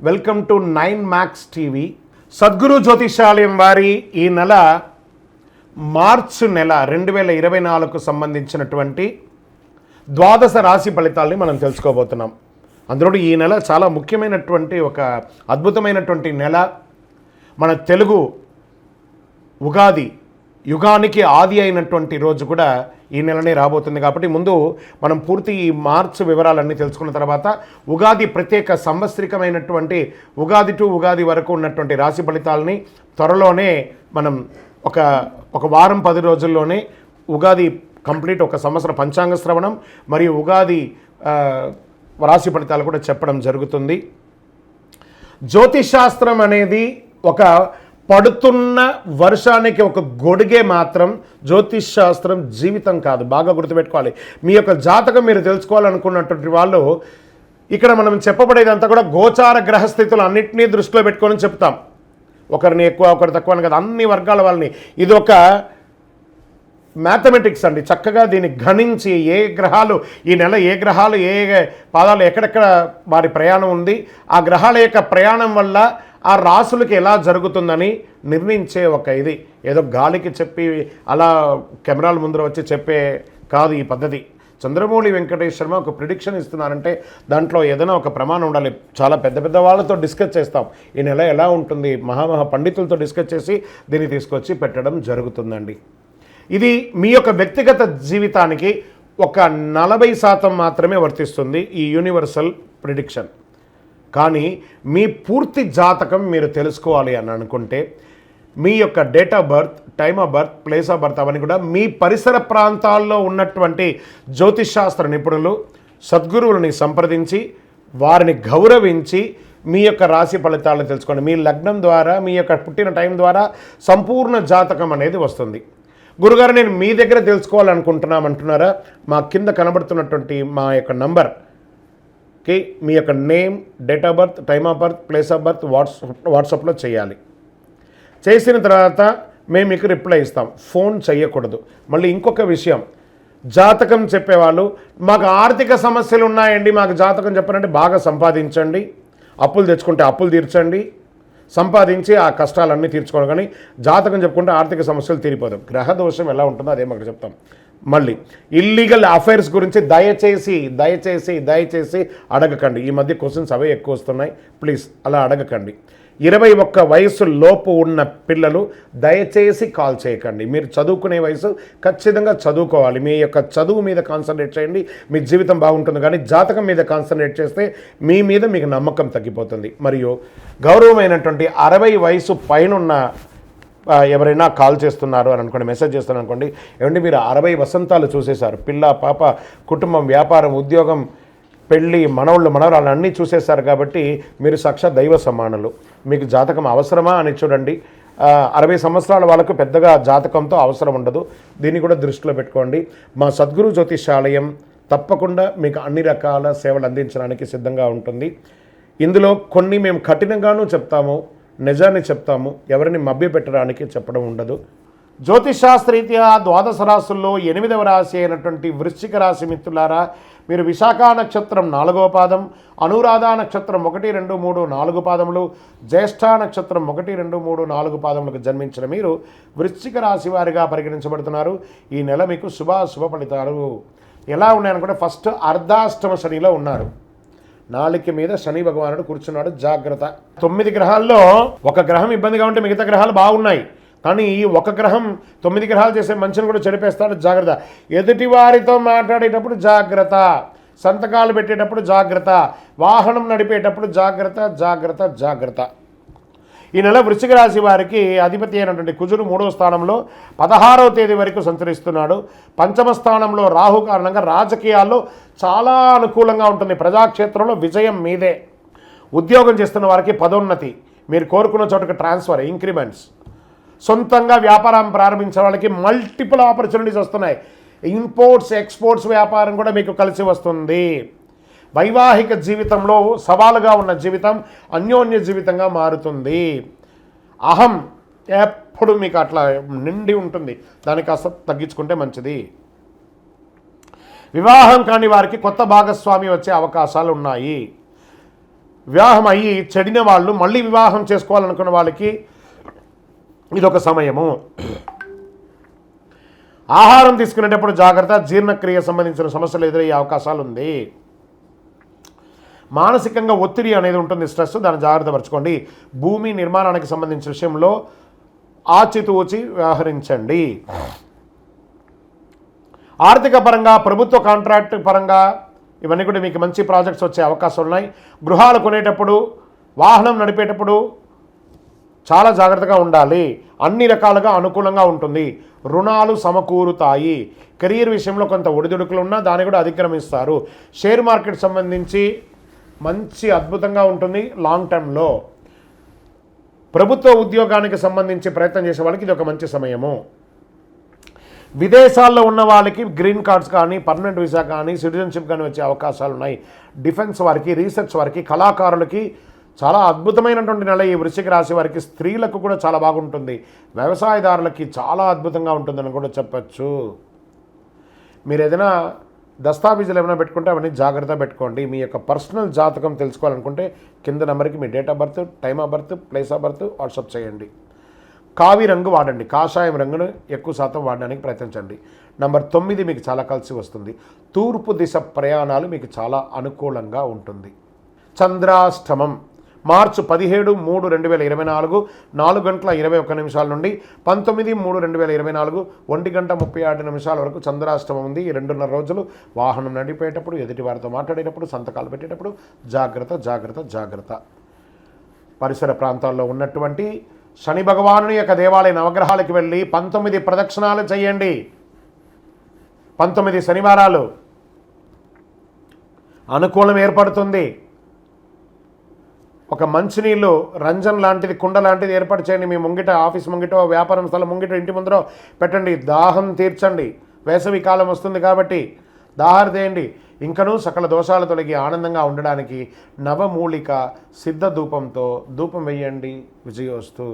Welcome to 9 TV. Sadguru Jyotishalayam వారి ఈ నెల మార్చి నెల 2024కు సంబంధించినటువంటి ద్వాదశ రాశి ఫలితాలని మనం తెలుసుకోబోతున్నాం. అందులో ఈ నెల చాలా ముఖ్యమైనటువంటి ఒక అద్భుతమైనటువంటి నెల. మన తెలుగు ఉగాది యుగానికి ఆది అయినటువంటి రోజు కూడా ఈ నెలనే రాబోతుంది. కాబట్టి ముందు మనం పూర్తి ఈ మార్చ్ వివరాలన్నీ తెలుసుకున్న తర్వాత ఉగాది ప్రత్యేక సంవత్సరికమైనటువంటి ఉగాది టు ఉగాది వరకు ఉన్నటువంటి రాశి ఫలితాలని త్వరలోనే మనం ఒక వారం 10 రోజుల్లోనే ఉగాది కంప్లీట్ ఒక సంవత్సర పంచాంగ శ్రవణం మరియు ఉగాది రాశి ఫలితాలు కూడా చెప్పడం జరుగుతుంది. జ్యోతిషాస్త్రం అనేది ఒక పడుతున్న వర్షానికి ఒక గొడుగే మాత్రం. జ్యోతిష్ శాస్త్రం జీవితం కాదు, బాగా గుర్తుపెట్టుకోవాలి. మీ యొక్క జాతకం మీరు తెలుసుకోవాలనుకున్నటువంటి వాళ్ళు ఇక్కడ మనం చెప్పబడేదంతా కూడా గోచార గ్రహస్థితులు అన్నింటినీ దృష్టిలో పెట్టుకొని చెప్తాం. ఒకరిని ఎక్కువ ఒకరు తక్కువ అని కదా, అన్ని వర్గాల వాళ్ళని. ఇది ఒక మ్యాథమెటిక్స్ అండి. చక్కగా దీన్ని గణించి ఏ గ్రహాలు ఈ నెల ఏ గ్రహాలు ఏ పాదాలు ఎక్కడెక్కడ వారి ప్రయాణం ఉంది, ఆ గ్రహాల యొక్క ప్రయాణం వల్ల ఆ రాసులకి ఎలా జరుగుతుందని నిర్ణయించే ఒక ఇది. ఏదో గాలికి చెప్పి అలా కెమెరాల ముందర వచ్చి చెప్పే కాదు ఈ పద్ధతి. చంద్రమౌళి వెంకటేష్ శర్మ ఒక ప్రిడిక్షన్ ఇస్తున్నారంటే దాంట్లో ఏదైనా ఒక ప్రమాణం ఉండాలి. చాలా పెద్ద పెద్ద వాళ్ళతో డిస్కస్ చేస్తాం, ఈ నెల ఎలా ఉంటుంది, మహామహా పండితులతో డిస్కస్ చేసి దీన్ని తీసుకొచ్చి పెట్టడం జరుగుతుందండి. ఇది మీ యొక్క వ్యక్తిగత జీవితానికి ఒక 40% మాత్రమే వర్తిస్తుంది ఈ యూనివర్సల్ ప్రిడిక్షన్. కానీ మీ పూర్తి జాతకం మీరు తెలుసుకోవాలి అని అనుకుంటే మీ యొక్క date of birth, time of birth, place of birth అవన్నీ కూడా మీ పరిసర ప్రాంతాల్లో ఉన్నటువంటి జ్యోతిషాస్త్ర నిపుణులు సద్గురువులని సంప్రదించి వారిని గౌరవించి మీ యొక్క రాశి ఫలితాలను తెలుసుకోండి. మీ లగ్నం ద్వారా మీ యొక్క పుట్టిన టైం ద్వారా సంపూర్ణ జాతకం అనేది వస్తుంది. గురుగారు నేను మీ దగ్గర తెలుసుకోవాలనుకుంటున్నామంటున్నారా? మా కింద కనబడుతున్నటువంటి మా యొక్క నంబర్కి మీ యొక్క name, date of birth, time of birth, place of birth వాట్సాప్లో చేయాలి. చేసిన తర్వాత మేము మీకు రిప్లై ఇస్తాం. ఫోన్ చేయకూడదు. మళ్ళీ ఇంకొక విషయం, జాతకం చెప్పేవాళ్ళు మాకు ఆర్థిక సమస్యలు ఉన్నాయండి, మాకు జాతకం చెప్పారంటే బాగా సంపాదించండి, అప్పులు తెచ్చుకుంటే అప్పులు తీర్చండి, సంపాదించి ఆ కష్టాలన్నీ తీర్చుకోవడం. కానీ జాతకం చెప్పుకుంటే ఆర్థిక సమస్యలు తీరిపోదాం. గ్రహ దోషం ఎలా ఉంటుందో అదే మాకు చెప్తాం. మళ్ళీ ఇల్లీగల్ అఫైర్స్ గురించి దయచేసి అడగకండి. ఈ మధ్య క్వశ్చన్స్ అవే ఎక్కువ వస్తున్నాయి. ప్లీజ్ అలా అడగకండి. 21 వయసు లోపు ఉన్న పిల్లలు దయచేసి కాల్ చేయకండి. మీరు చదువుకునే వయసు ఖచ్చితంగా చదువుకోవాలి. మీ యొక్క చదువు మీద కాన్సన్ట్రేట్ చేయండి, మీ జీవితం బాగుంటుంది. కానీ జాతకం మీద కాన్సన్ట్రేట్ చేస్తే మీ మీద మీకు నమ్మకం తగ్గిపోతుంది. మరియు గౌరవమైనటువంటి 60 వయసు పైనున్న ఎవరైనా కాల్ చేస్తున్నారు అని అనుకోండి, మెసేజ్ చేస్తున్నారు అనుకోండి, ఏమంటే మీరు 60 వసంతాలు చూసేశారు, పిల్ల పాప కుటుంబం వ్యాపారం ఉద్యోగం పెళ్ళి మనవళ్ళు మనవరాలు అన్నీ చూసేశారు. కాబట్టి మీరు సాక్షాత్ దైవ సమానులు. మీకు జాతకం అవసరమా అని చూడండి. 60 సంవత్సరాల వాళ్ళకు పెద్దగా జాతకంతో అవసరం ఉండదు. దీన్ని కూడా దృష్టిలో పెట్టుకోండి. మా సద్గురు జ్యోతిషాలయం తప్పకుండా మీకు అన్ని రకాల సేవలు అందించడానికి సిద్ధంగా ఉంటుంది. ఇందులో కొన్ని మేము కఠినంగానూ చెప్తాము, నిజాన్ని చెప్తాము, ఎవరిని మభ్యపెట్టడానికి చెప్పడం ఉండదు. జ్యోతిషాస్త్రరీత్యా ద్వాదశ రాశుల్లో 8వ రాశి అయినటువంటి వృశ్చిక రాశి మిత్రులారా, మీరు విశాఖ నక్షత్రం 4వ పాదం, అనురాధ నక్షత్రం 1, 2, 3, 4 పాదములు, జ్యేష్ఠ నక్షత్రం 1, 2, 3, 4 పాదములకు జన్మించిన మీరు వృశ్చిక రాశి వారిగా పరిగణించబడుతున్నారు. ఈ నెల మీకు శుభ ఫలితాలు ఎలా ఉన్నాయనుకుంటే, ఫస్ట్ అర్ధాష్టమ శనిలో ఉన్నారు. నాలుక మీద శని భగవానుడు కూర్చున్నాడు, జాగ్రత్త. 9 గ్రహాల్లో ఒక గ్రహం ఇబ్బందిగా ఉంటే మిగతా గ్రహాలు బాగున్నాయి. కానీ ఈ ఒక గ్రహం 9 గ్రహాలు చేసే మంచిని కూడా చెడిపేస్తాడు, జాగ్రత్త. ఎదుటి వారితో మాట్లాడేటప్పుడు జాగ్రత్త, సంతకాలు పెట్టేటప్పుడు జాగ్రత్త, వాహనం నడిపేటప్పుడు జాగ్రత్త. ఈ నెల వృశ్చిక రాశి వారికి అధిపతి అయినటువంటి కుజుడు 3వ స్థానంలో 16వ తేదీ వరకు సంచరిస్తున్నాడు. 5వ స్థానంలో రాహు కారణంగా రాజకీయాల్లో చాలా అనుకూలంగా ఉంటుంది. ప్రజాక్షేత్రంలో విజయం మీదే. ఉద్యోగం చేస్తున్న వారికి పదోన్నతి, మీరు కోరుకున్న చోటుకు ట్రాన్స్ఫర్, ఇంక్రిమెంట్స్, సొంతంగా వ్యాపారం ప్రారంభించే వాళ్ళకి మల్టిపుల్ ఆపర్చునిటీస్ వస్తున్నాయి. ఇంపోర్ట్స్ ఎక్స్పోర్ట్స్ వ్యాపారం కూడా మీకు కలిసి వస్తుంది. వైవాహిక జీవితంలో సవాలుగా ఉన్న జీవితం అన్యోన్య జీవితంగా మారుతుంది. అహం ఎప్పుడు మీకు అట్లా నిండి ఉంటుంది, దానికి కాస్త తగ్గించుకుంటే మంచిది. వివాహం కాని వారికి కొత్త భాగస్వామి వచ్చే అవకాశాలు ఉన్నాయి. వివాహం అయ్యి చెడిన వాళ్ళు మళ్ళీ వివాహం చేసుకోవాలనుకున్న వాళ్ళకి ఇదొక సమయము. ఆహారం తీసుకునేటప్పుడు జాగ్రత్త, జీర్ణక్రియ సంబంధించిన సమస్యలు ఎదురయ్యే అవకాశాలు ఉంది. మానసికంగా ఒత్తిడి అనేది ఉంటుంది, స్ట్రెస్, దాన్ని జాగ్రత్త పరచుకోండి. భూమి నిర్మాణానికి సంబంధించిన విషయంలో ఆచితూచి వ్యవహరించండి. ఆర్థిక పరంగా, ప్రభుత్వ కాంట్రాక్ట్ పరంగా ఇవన్నీ కూడా మీకు మంచి ప్రాజెక్ట్స్ వచ్చే అవకాశాలు ఉన్నాయి. గృహాలు కొనేటప్పుడు, వాహనం నడిపేటప్పుడు చాలా జాగ్రత్తగా ఉండాలి. అన్ని రకాలుగా అనుకూలంగా ఉంటుంది. రుణాలు సమకూరుతాయి. కెరీర్ విషయంలో కొంత ఒడిదుడుకులు ఉన్నా దాన్ని కూడా అధిక్రమిస్తారు. షేర్ మార్కెట్ సంబంధించి మంచి అద్భుతంగా ఉంటుంది లాంగ్ టర్మ్లో. ప్రభుత్వ ఉద్యోగానికి సంబంధించి ప్రయత్నం చేసే వాళ్ళకి ఇది ఒక మంచి సమయము. విదేశాల్లో ఉన్న వాళ్ళకి గ్రీన్ కార్డ్స్ కానీ, పర్మనెంట్ వీసా కానీ, సిటిజన్షిప్ కానీ వచ్చే అవకాశాలు ఉన్నాయి. డిఫెన్స్ వారికి, రీసెర్చ్ వారికి, కళాకారులకి చాలా అద్భుతమైనటువంటి నెల ఈ వృశ్చిక రాశి వారికి. స్త్రీలకు కూడా చాలా బాగుంటుంది. వ్యవసాయదారులకి చాలా అద్భుతంగా ఉంటుందని కూడా చెప్పచ్చు. మీరు ఏదైనా దస్తావేజులు ఏమైనా పెట్టుకుంటే అవన్నీ జాగ్రత్త పెట్టుకోండి. మీ యొక్క పర్సనల్ జాతకం తెలుసుకోవాలనుకుంటే కింద నెంబర్కి మీ date of birth, time of birth, place of birth WhatsApp చేయండి. కావి రంగు వాడండి, కాషాయం రంగును ఎక్కువ శాతం వాడడానికి ప్రయత్నించండి. నంబర్ 9 మీకు చాలా కలిసి వస్తుంది. తూర్పు దిశ ప్రయాణాలు మీకు చాలా అనుకూలంగా ఉంటుంది. చంద్రాష్టమం మార్చి 17/3/2024 4:21 నుండి 19/3/2024 1:36 వరకు చంద్రాష్టమం ఉంది. ఈ 2.5 రోజులు వాహనం నడిపేటప్పుడు, ఎదుటి వారితో మాట్లాడేటప్పుడు, సంతకాలు పెట్టేటప్పుడు జాగ్రత్త జాగ్రత్త జాగ్రత్త. పరిసర ప్రాంతాల్లో ఉన్నటువంటి శని భగవానుని యొక్క దేవాలయ నవగ్రహాలకు వెళ్ళి 19 ప్రదక్షిణాలు చేయండి. 19 శనివారాలు అనుకూలం ఏర్పడుతుంది. ఒక మంచినీళ్ళు రంజన్ లాంటిది, కుండ లాంటిది ఏర్పాటు చేయండి. మీ ముంగిట, ఆఫీస్ ముంగిటో, వ్యాపారం స్థలం ముంగిట, ఇంటి ముందరో పెట్టండి. దాహం తీర్చండి. వేసవి కాలం వస్తుంది కాబట్టి దాహారు చేయండి. ఇంకనూ సకల దోషాలు తొలగి ఆనందంగా ఉండడానికి నవమూలిక సిద్ధ ధూపంతో ధూపం వేయండి. విజయోస్తు.